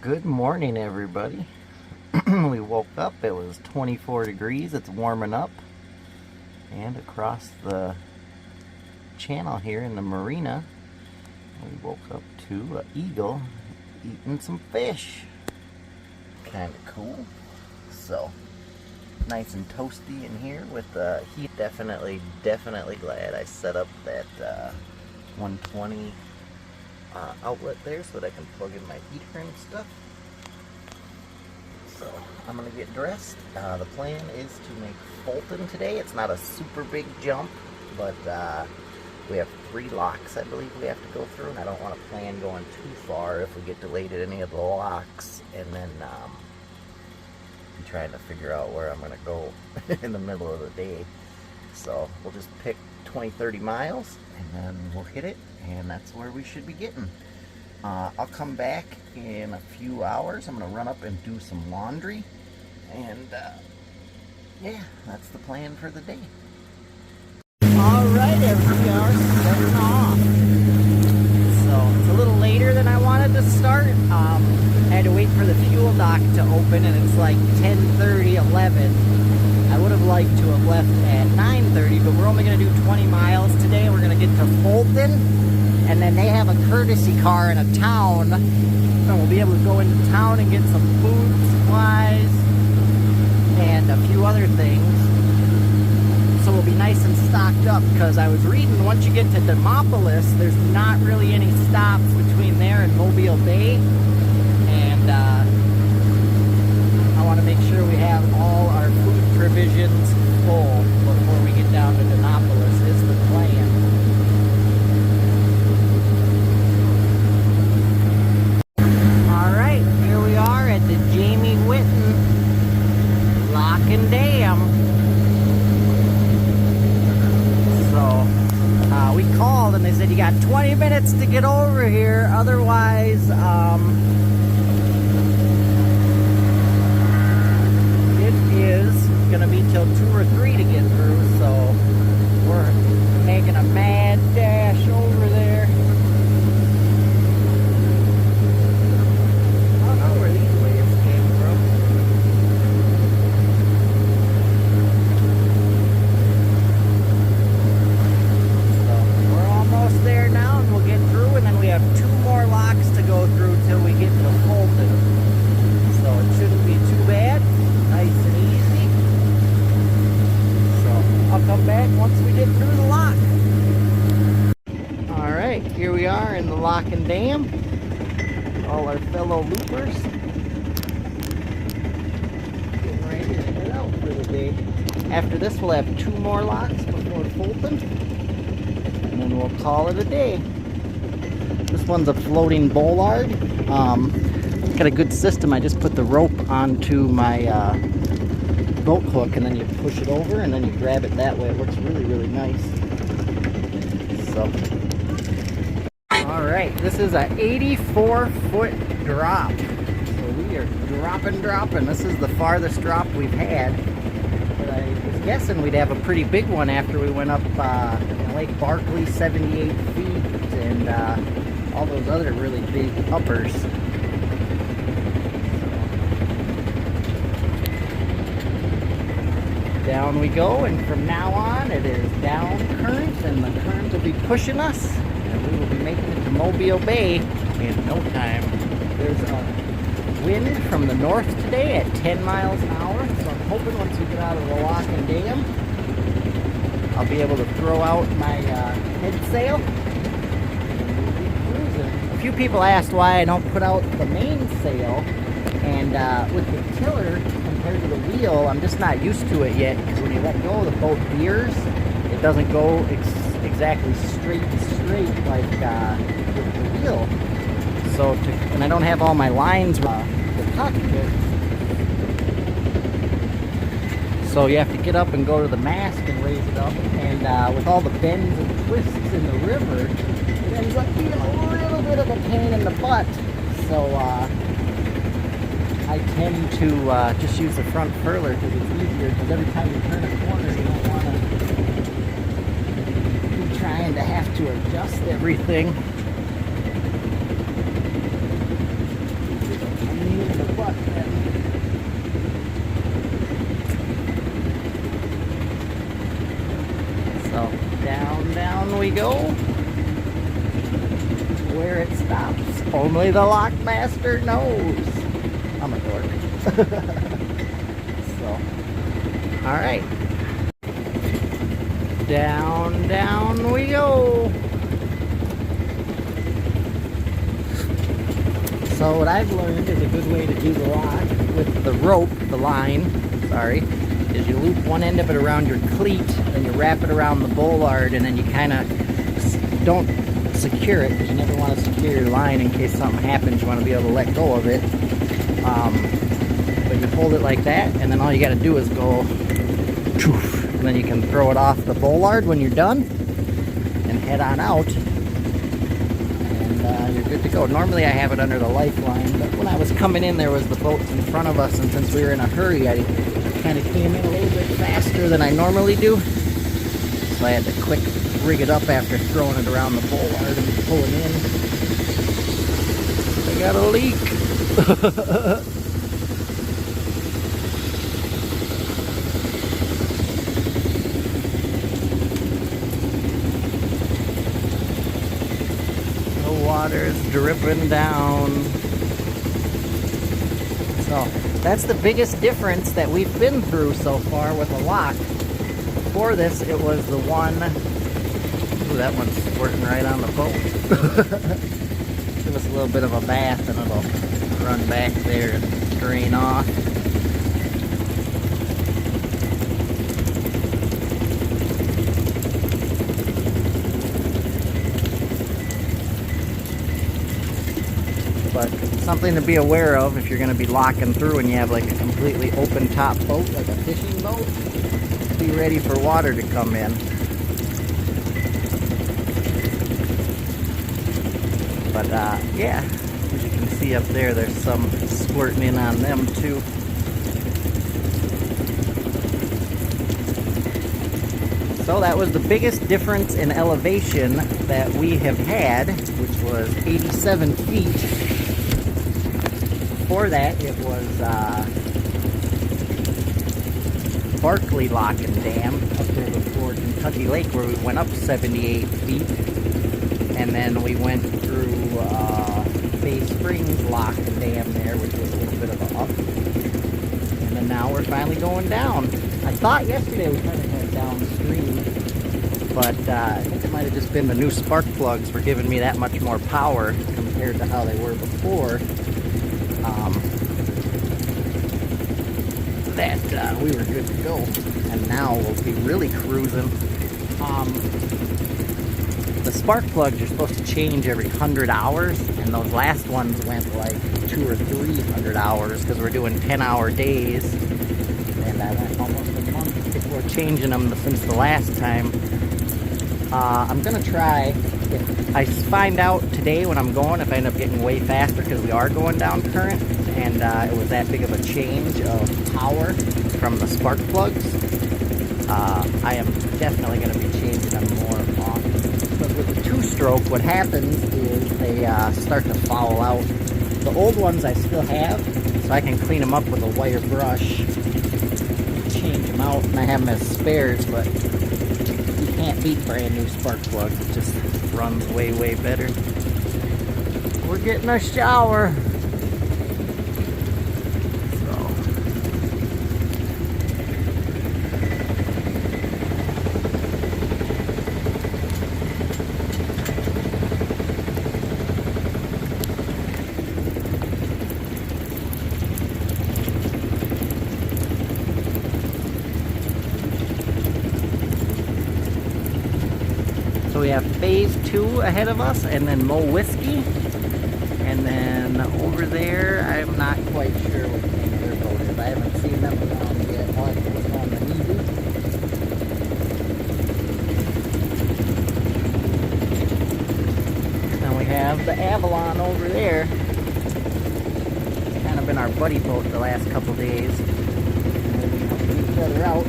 Good morning, everybody. We woke up, it was 24 degrees, it's warming up, and across the channel here in the marina, we woke up to an eagle eating some fish. Kind of cool. So, nice and toasty in here with the heat. Definitely glad I set up that 120 outlet there so that I can plug in my heater and stuff. So I'm gonna get dressed. The plan is to make Fulton today. It's not a super big jump, but we have 3 locks I believe we have to go through, and I don't want to plan going too far if we get delayed at any of the locks, and then be trying to figure out where I'm gonna go in the middle of the day. So we'll just pick 20-30 miles and then we'll hit it, and that's where we should be getting. I'll come back in a few hours. I'm gonna run up and do some laundry, and yeah, that's the plan for the day. Alright, there we are, setting off. So it's a little later than I wanted to start. I had to wait for the fuel dock to open, and it's like 10:30, 11. I would have liked to have left at 9:30, but we're only going to do 20 miles today. We're going to get to Fulton, and then they have a courtesy car in a town, and we'll be able to go into town and get some food supplies and a few other things. So we'll be nice and stocked up, because I was reading once you get to Demopolis, there's not really any stops between there and Mobile Bay, and I want to make sure we have all our food provisions full before we get down to Demopolis is the plan. Alright, here we are at the Jamie Whitten Lock and Dam. So, we called and they said you got 20 minutes to get over here, otherwise, is gonna be till 2 or 3 to get through, so we're making a mad dash over there. I don't know where these waves came from. So we're almost there now, and we'll get through, and then we have 2 more locks to go through till we get to Fulton. So it shouldn't be too bad. Nice and easy. So I'll come back once we get through the lock. Alright, here we are in the lock and dam. All our fellow loopers getting ready to head out for the day. After this we'll have 2 more locks before Fulton, and then we'll call it a day. This one's a floating bollard. Got a good system. I just put the rope onto my boat hook, and then you push it over and then you grab it that way. It works really nice. So, alright, this is a 84-foot drop. So we are dropping. This is the farthest drop we've had. But I was guessing we'd have a pretty big one after we went up Lake Barkley, 78 feet, and all those other really big uppers. Down we go, and from now on it is down current, and the current will be pushing us, and we will be making it to Mobile Bay in no time. There's a wind from the north today at 10 miles an hour, so I'm hoping once we get out of the lock and dam, I'll be able to throw out my head sail and we'll be cruising. A few people asked why I don't put out the mainsail, and with the tiller compared to the wheel, I'm just not used to it yet, because when you let go, the boat veers. It doesn't go exactly straight like with the wheel. So, and I don't have all my lines with the cockpit. So you have to get up and go to the mast and raise it up, and with all the bends and twists in the river, it ends up being a little bit of a pain in the butt. So I tend to just use the front furler because it's easier, because every time you turn a corner you don't want to be trying to have to adjust everything. go. Where it stops, only the lock master knows. I'm a dork. So, all right. Down, down we go. So what I've learned is a good way to do the lock with the rope, the line, sorry, is you loop one end of it around your cleat, then you wrap it around the bollard, and then you kind of don't secure it, because you never want to secure your line in case something happens. You want to be able to let go of it. But you hold it like that, and then all you got to do is go, and then you can throw it off the bollard when you're done, and head on out. You're good to go. Normally I have it under the lifeline, but when I was coming in, there was the boats in front of us, and since we were in a hurry, I kind of came in a little bit faster than I normally do. So I had to quick rig it up after throwing it around the bollard and pulling in. I got a leak. Water's dripping down. So that's the biggest difference that we've been through so far with a lock. Before this, it was the one. Ooh, that one's squirting right on the boat. Give us a little bit of a bath and it'll run back there and drain off. But something to be aware of if you're going to be locking through and you have like a completely open top boat, like a fishing boat, be ready for water to come in. But yeah, as you can see up there, there's some squirting in on them too. So that was the biggest difference in elevation that we have had, which was 87 feet. Before that, it was Barkley Lock and Dam up there before Kentucky Lake, where we went up 78 feet. And then we went through Bay Springs Lock and Dam there, which was a little bit of a up. And then now we're finally going down. I thought yesterday we kind of went downstream, but I think it might have just been the new spark plugs for giving me that much more power compared to how they were before. That we were good to go, and now we'll be really cruising. The spark plugs are supposed to change every 100 hours, and those last ones went like 200 or 300 hours because we're doing 10-hour days, and I went almost a month before changing them since the last time. I'm gonna try, if I find out today when I'm going, if I end up getting way faster because we are going down current, and it was that big of a change of power from the spark plugs, I am definitely going to be changing them more often. But with the two-stroke, what happens is they start to foul out. The old ones I still have, so I can clean them up with a wire brush, change them out, and I have them as spares, but you can't beat brand new spark plugs. It just runs way, way better. We're getting a shower. So we have phase 2 ahead of us, and then Mo Whiskey. And then over there, I'm not quite sure what the name of their boat is. I haven't seen them around yet. I'll have to look on the eBay. Then we have the Avalon over there. Kind of been our buddy boat the last couple days. Helping each other out.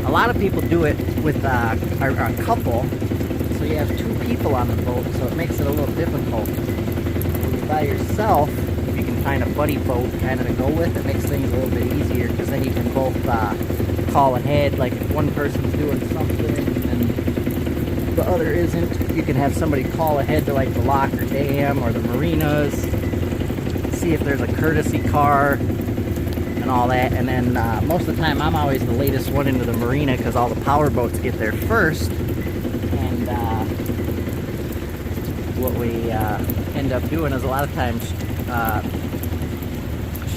A lot of people do it with a couple, so you have 2 people on the boat, so it makes it a little difficult. When you're by yourself, if you can find a buddy boat kind of to go with, it makes things a little bit easier, because then you can both call ahead, like if one person's doing something and the other isn't, you can have somebody call ahead to like the lock or dam or the marinas, see if there's a courtesy car and all that. And then most of the time I'm always the latest one into the marina because all the power boats get there first. And what we end up doing is a lot of times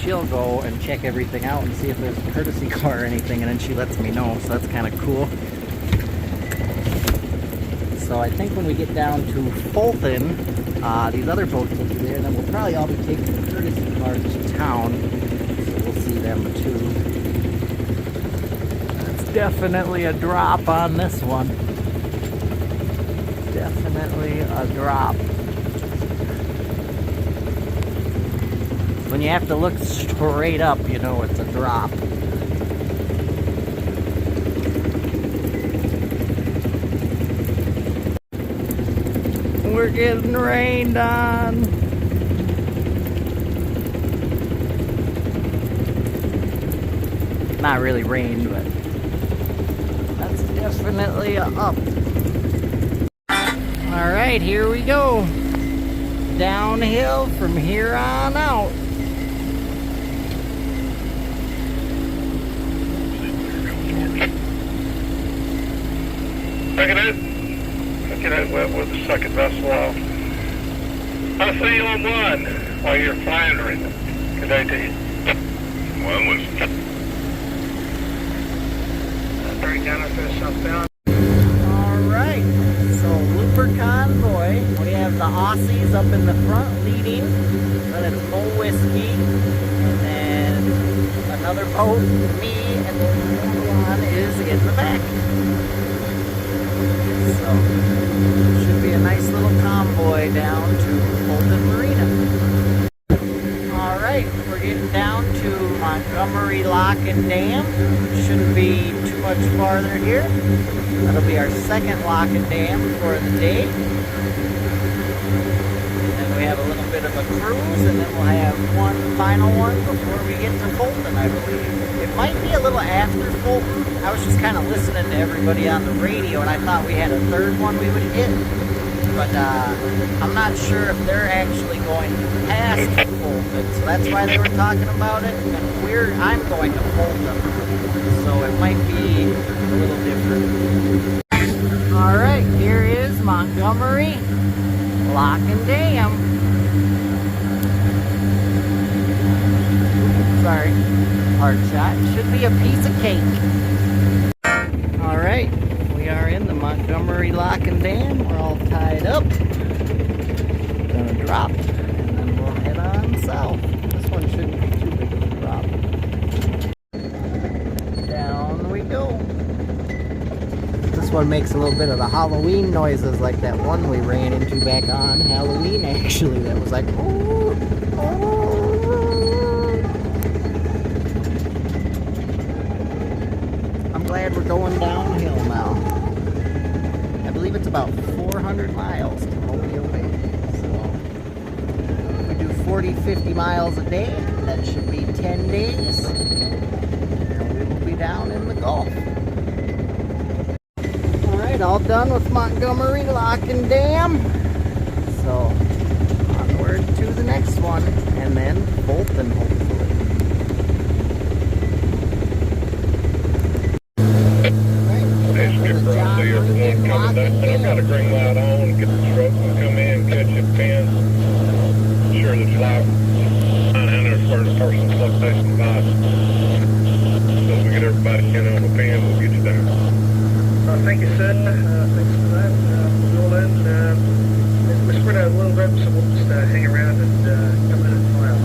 she'll go and check everything out and see if there's a courtesy car or anything, and then she lets me know, so that's kind of cool. So I think when we get down to Fulton, these other boats will be there, and then we'll probably all be taking the courtesy cars to town, so we'll see them too. That's definitely a drop on this one. Definitely a drop. When you have to look straight up, you know it's a drop. We're getting rained on. Not really rained, but that's definitely a up. Alright, here we go. Downhill from here on out. Checking out with the second vessel off. I'll see you on one while you're floundering. Good day to you. One was bring down for southbound. Alright, so Looper Convoy. We have the Aussies up in the front leading. Then it's Bull Whiskey. And then another boat, me, and then one is in the back. So, should be a nice little convoy down to Fulton Marina. Alright, we're getting down to Montgomery Lock and Dam. Shouldn't be too much farther here. That'll be our second lock and dam for the day. Then we have a little bit of a cruise, and then we'll have one final one before we get to Fulton, I believe. It might be a little after Fulton. I was just kind of listening to everybody on the radio, and I thought we had a third one we would hit. But I'm not sure if they're actually going past Fulton, so that's why they were talking about it. And I'm going to Fulton, so it might be a little different. Alright, here is Montgomery Lock and Dam. Sorry, hard shot. Should be a piece of cake. Alright, we are in the Montgomery Lock and Dam. We're all tied up. Gonna drop, and then we'll head on south. This one shouldn't be too big of a drop. Down we go. This one makes a little bit of the Halloween noises like that one we ran into back on Halloween, actually. That was like, oh, oh. I'm glad we're going downhill now. I believe it's about 400 miles to Mobile Bay. So if we do 40, 50 miles a day, that should be 10 days. And we will be down in the Gulf. Alright, all done with Montgomery Lock and Dam. So onward to the next one, and then Fulton, hopefully. I've got a green light on, get the strokes and come in, catch your pin. Sure the flight 900 first person flotation device. So we get everybody in on the pin, we'll get you there. Thank you, sir. Thanks for that. We'll roll in. We're spread out a little bit, so we'll just hang around and come in and fly out.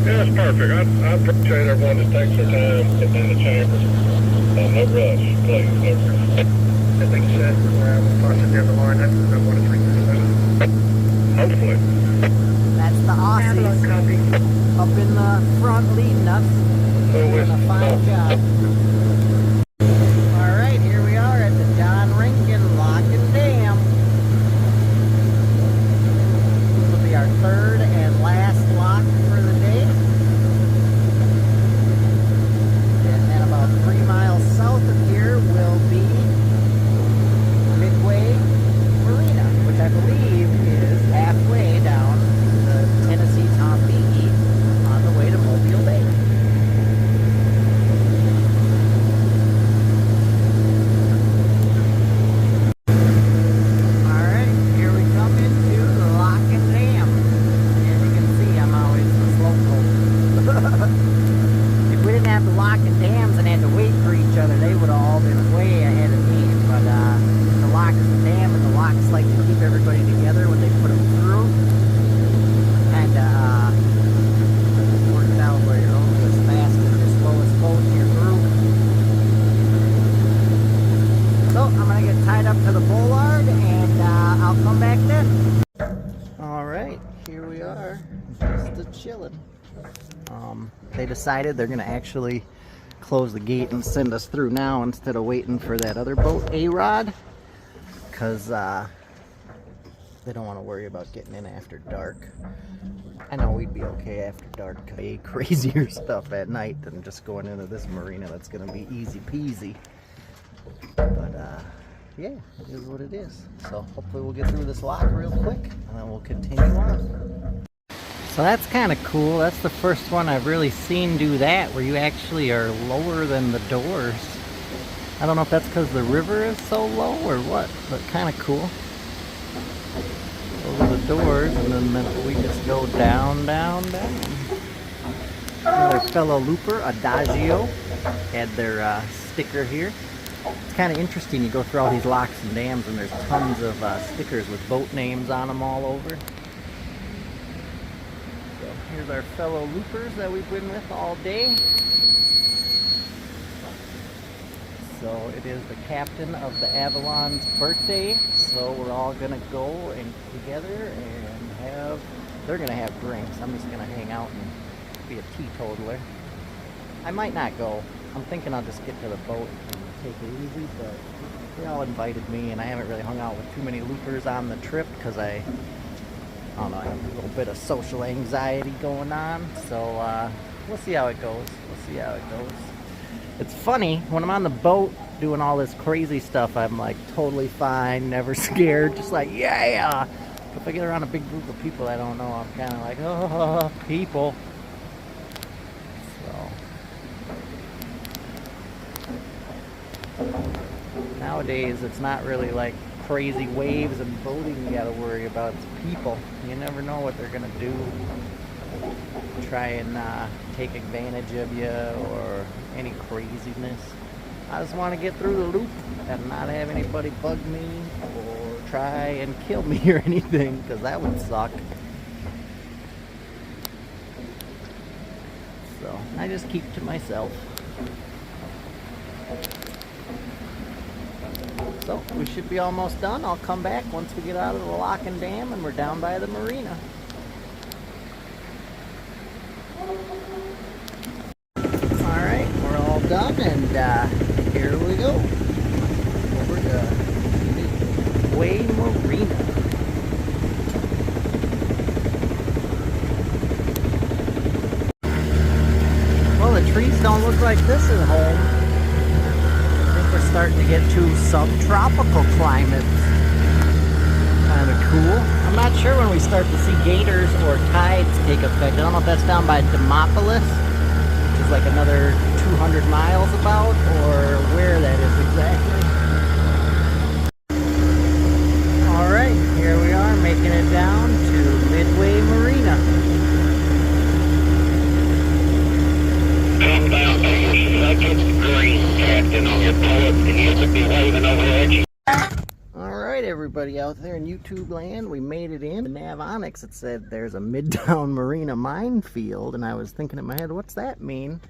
Yeah, that's perfect. I appreciate everyone that takes their time getting in the chamber. No rush, please, no rush. I think so. We'll toss it down the line after about 1 or 3 minutes. Hopefully. That's the Aussies up in the front leading us. Doing a fine job. Alright, here we are at the John Rinkin Lock and Dam. This will be our third and last lock for the day. And then about up to the bollard, and I'll come back then. All right, here we are, just a chilling. They decided they're gonna actually close the gate and send us through now instead of waiting for that other boat, A-Rod, because they don't want to worry about getting in after dark. I know we'd be okay after dark, way crazier stuff at night than just going into this marina. That's gonna be easy peasy. But yeah, it is what it is. So hopefully we'll get through this lock real quick and then we'll continue on. So that's kind of cool. That's the first one I've really seen do that, where you actually are lower than the doors. I don't know if that's because the river is so low or what, but kind of cool. Those are the doors, and then we just go down, down, down. Another fellow looper, Adagio, had their sticker here. It's kind of interesting. You go through all these locks and dams, and there's tons of stickers with boat names on them all over. Here's our fellow loopers that we've been with all day. So it is the captain of the Avalon's birthday, so we're all gonna go and together and they're gonna have drinks. I'm just gonna hang out and be a teetotaler. I might not go. I'm thinking I'll just get to the boat and take it easy, but they all invited me, and I haven't really hung out with too many loopers on the trip because I don't know, I have a little bit of social anxiety going on, so we'll see how it goes. We'll see how it goes. It's funny, when I'm on the boat doing all this crazy stuff, I'm like totally fine, never scared, just like, yeah! But if I get around a big group of people I don't know, I'm kind of like, oh, people. So, nowadays it's not really like crazy waves and boating you gotta worry about. It's people. You never know what they're gonna do. Try and take advantage of you or any craziness. I just want to get through the loop and not have anybody bug me or try and kill me or anything, because that would suck. So I just keep to myself. So we should be almost done. I'll come back once we get out of the lock and dam and we're down by the marina. Alright, we're all done, and here we go. Over to Midway Marina. Well, the trees don't look like this at home. We're starting to get to subtropical climates. Kind of cool. I'm not sure when we start to see gators or tides take effect. I don't know if that's down by Demopolis, which is like another 200 miles about, or where that is exactly. Alright, here we are making it down to Midway Marina. Come down to your second green, Captain, on your pullet, and you should be waving overhead. Alright, everybody out there in YouTube land, we made it in. The nav Onyx, it said there's a Midtown Marina minefield, and I was thinking in my head, what's that mean?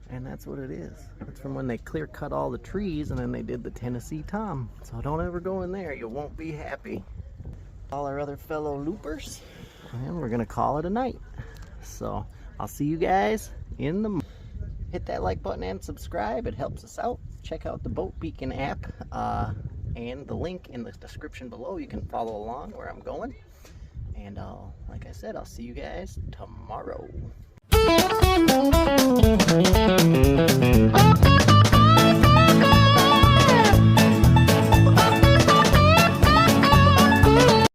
And that's what it is. It's from when they clear cut all the trees and then they did the Tennessee Tom. So don't ever go in there, you won't be happy. All our other fellow loopers, and we're gonna call it a night. So I'll see you guys in the morning. Hit that like button and subscribe, it helps us out. Check out the Boat Beacon app and the link in the description below. You can follow along where I'm going. And like I said, I'll see you guys tomorrow.